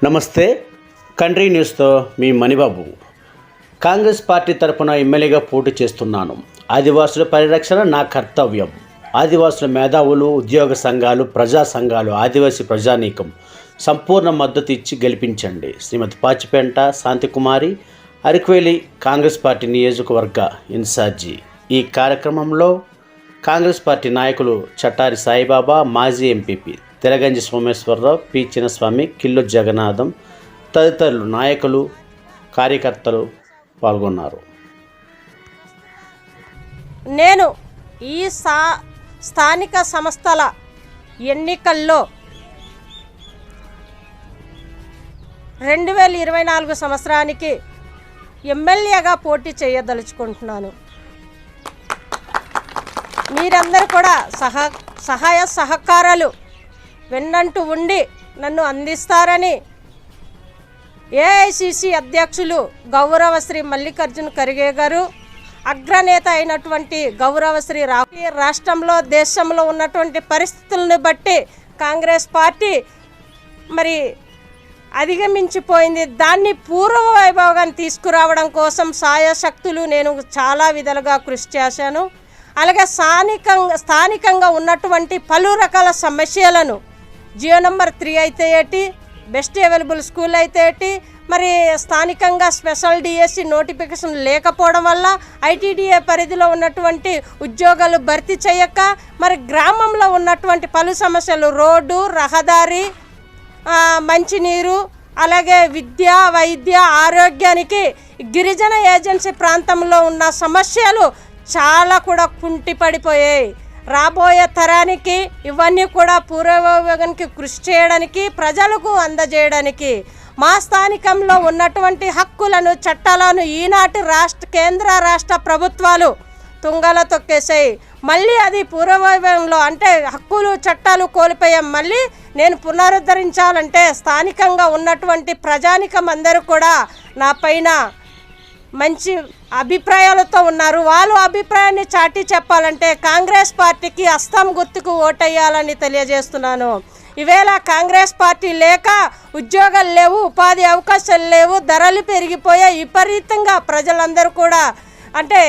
నమస్తే. కంట్రీ న్యూస్తో మీ మణిబాబు. కాంగ్రెస్ పార్టీ తరపున ఎమ్మెల్యేగా పోటీ చేస్తున్నాను. ఆదివాసుల పరిరక్షణ నా కర్తవ్యం. ఆదివాసుల మేధావులు, ఉద్యోగ సంఘాలు, ప్రజా సంఘాలు, ఆదివాసీ ప్రజానీకం సంపూర్ణ మద్దతు ఇచ్చి గెలిపించండి. శ్రీమతి పాచిపెంట శాంతికుమారి, అరకువేలి కాంగ్రెస్ పార్టీ నియోజకవర్గ ఇన్ఛార్జి. ఈ కార్యక్రమంలో కాంగ్రెస్ పార్టీ నాయకులు చట్టారి సాయిబాబా, మాజీ ఎంపీపీ తెలగంజి సోమేశ్వరరావు, పి చిన్నస్వామి, కిల్లు జగన్నాథం తదితరులు నాయకులు, కార్యకర్తలు పాల్గొన్నారు. నేను ఈ స్థానిక సంస్థల ఎన్నికల్లో 2024 సంవత్సరానికి ఎమ్మెల్యేగా పోటీ చేయదలుచుకుంటున్నాను. మీరందరూ కూడా సహాయ సహకారాలు వెన్నంటూ ఉండి నన్ను అందిస్తారని ఏఐసిసి అధ్యక్షులు గౌరవశ్రీ మల్లికార్జున ఖర్గే గారు, అగ్రనేత అయినటువంటి గౌరవశ్రీ రాష్ట్రంలో దేశంలో ఉన్నటువంటి పరిస్థితులను బట్టి కాంగ్రెస్ పార్టీ మరి అధిగమించిపోయింది. దాన్ని పూర్వ వైభవాన్ని తీసుకురావడం కోసం సాయశక్తులు నేను చాలా విధాలుగా కృషి చేశాను. అలాగే స్థానికంగా ఉన్నటువంటి పలు రకాల సమస్యలను జియో నెంబర్ 3 అయితే ఏంటి, బెస్ట్ అవైలబుల్ స్కూల్ అయితే ఏంటి, మరి స్థానికంగా స్పెషల్ డిఎస్సి నోటిఫికేషన్ లేకపోవడం వల్ల ఐటీడీఏ పరిధిలో ఉన్నటువంటి ఉద్యోగాలు భర్తీ చేయక మరి గ్రామంలో ఉన్నటువంటి పలు సమస్యలు, రోడ్డు, రహదారి, మంచినీరు, అలాగే విద్య, వైద్య, ఆరోగ్యానికి గిరిజన ఏజెన్సీ ప్రాంతంలో ఉన్న సమస్యలు చాలా కూడా కుంటిపడిపోయాయి. రాబోయే తరానికి ఇవన్నీ కూడా పూర్వవైభవానికి కృషి చేయడానికి, ప్రజలకు అందజేయడానికి మా స్థానికంలో ఉన్నటువంటి హక్కులను, చట్టాలను ఈనాటి కేంద్ర రాష్ట్ర ప్రభుత్వాలు తుంగలో తొక్కేసాయి. మళ్ళీ అది పూర్వవైభవంలో అంటే హక్కులు, చట్టాలు కోల్పోయాం. మళ్ళీ నేను పునరుద్ధరించాలంటే స్థానికంగా ఉన్నటువంటి ప్రజానికం అందరూ కూడా నా పైన మంచి అభిప్రాయాలతో ఉన్నారు. వాళ్ళు అభిప్రాయాన్ని చాటి చెప్పాలంటే కాంగ్రెస్ పార్టీకి హస్తం గుర్తుకు ఓటేయాలని తెలియజేస్తున్నాను. ఈవేళ కాంగ్రెస్ పార్టీ లేక ఉద్యోగాలు లేవు, ఉపాధి అవకాశాలు లేవు, ధరలు పెరిగిపోయాయి. విపరీతంగా ప్రజలందరూ కూడా అంటే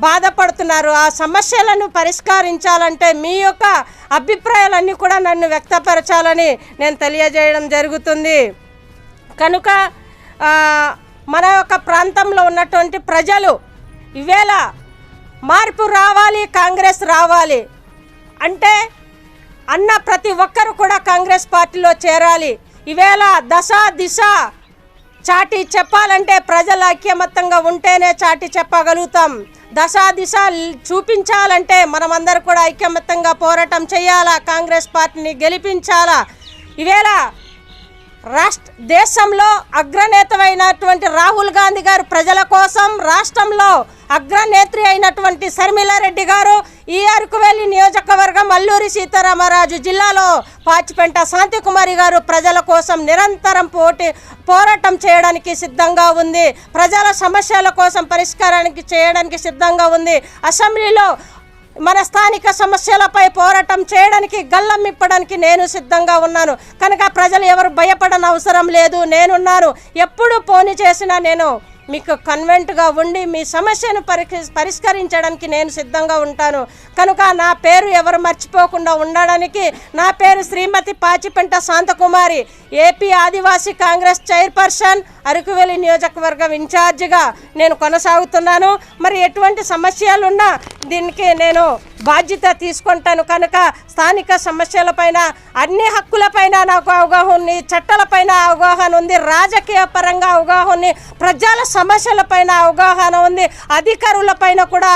బాధపడుతున్నారు. ఆ సమస్యలను పరిష్కరించాలంటే మీ యొక్క అభిప్రాయాలన్నీ కూడా నన్ను వ్యక్తపరచాలని నేను తెలియజేయడం జరుగుతుంది. కనుక మన యొక్క ప్రాంతంలో ఉన్నటువంటి ప్రజలు ఈవేళ మార్పు రావాలి, కాంగ్రెస్ రావాలి అంటే అన్న ప్రతి ఒక్కరు కూడా కాంగ్రెస్ పార్టీలో చేరాలి. ఈవేళ దశ దిశ చాటి చెప్పాలంటే ప్రజలు ఐక్యమత్యంగా ఉంటేనే చాటి చెప్పగలుగుతాం. దశ దిశ చూపించాలంటే మనమందరూ కూడా ఐక్యమత్యంగా పోరాటం చేయాలా, కాంగ్రెస్ పార్టీని గెలిపించాలా. ఈవేళ దేశంలో అగ్రనేతమైనటువంటి రాహుల్ గాంధీ గారు ప్రజల కోసం, రాష్ట్రంలో అగ్రనేత్రి అయినటువంటి శర్మిలారెడ్డి గారు ఈ అరకువేలి నియోజకవర్గం అల్లూరి సీతారామరాజు జిల్లాలో పాచిపెంట శాంతికుమారి గారు ప్రజల కోసం నిరంతరం పోరాటం చేయడానికి సిద్ధంగా ఉంది. ప్రజల సమస్యల కోసం పరిష్కారానికి చేయడానికి సిద్ధంగా ఉంది. అసెంబ్లీలో మన స్థానిక సమస్యలపై పోరాటం చేయడానికి, గల్లం ఇప్పడానికి నేను సిద్ధంగా ఉన్నాను. కనుక ప్రజలు ఎవరు భయపడని అవసరం లేదు, నేనున్నాను. ఎప్పుడు పోనీ చేసినా నేను మీకు కన్వెంట్గా ఉండి మీ సమస్యను పరిష్కరించడానికి నేను సిద్ధంగా ఉంటాను. కనుక నా పేరు ఎవరు మర్చిపోకుండా ఉండడానికి నా పేరు శ్రీమతి పాచిపెంట శాంతకుమారి, ఏపీ ఆదివాసీ కాంగ్రెస్ చైర్పర్సన్, అరకువేలి నియోజకవర్గం ఇన్ఛార్జిగా నేను కొనసాగుతున్నాను. మరి ఎటువంటి సమస్యలున్నా దీనికి నేను బాధ్యత తీసుకుంటాను. కనుక స్థానిక సమస్యలపైన, అన్ని హక్కులపైన నాకు అవగాహన ఉంది, చట్టాలపైన అవగాహన ఉంది, రాజకీయ పరంగా అవగాహన ఉంది, ప్రజల సమస్యలపైన అవగాహన ఉంది, అధికారులపైన కూడా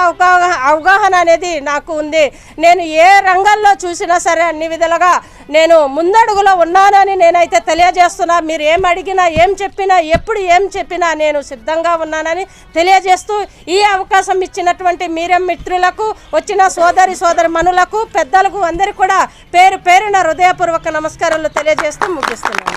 అవగాహన అనేది నాకు ఉంది. నేను ఏ రంగంలో చూసినా సరే అన్ని విధాలుగా నేను ముందడుగులో ఉన్నానని నేనైతే తెలియజేస్తున్నా. మీరు ఏం అడిగినా, ఏం చెప్పినా, ఎప్పుడు ఏం చెప్పినా నేను సిద్ధంగా ఉన్నానని తెలియజేస్తూ ఈ అవకాశం ఇచ్చినటువంటి మీడియా మిత్రులకు, వచ్చిన సోదరిమణులకు, పెద్దలకు అందరికీ కూడా పేరు పేరున హృదయపూర్వక నమస్కారాలు తెలియజేస్తూ ముగిస్తున్నాను.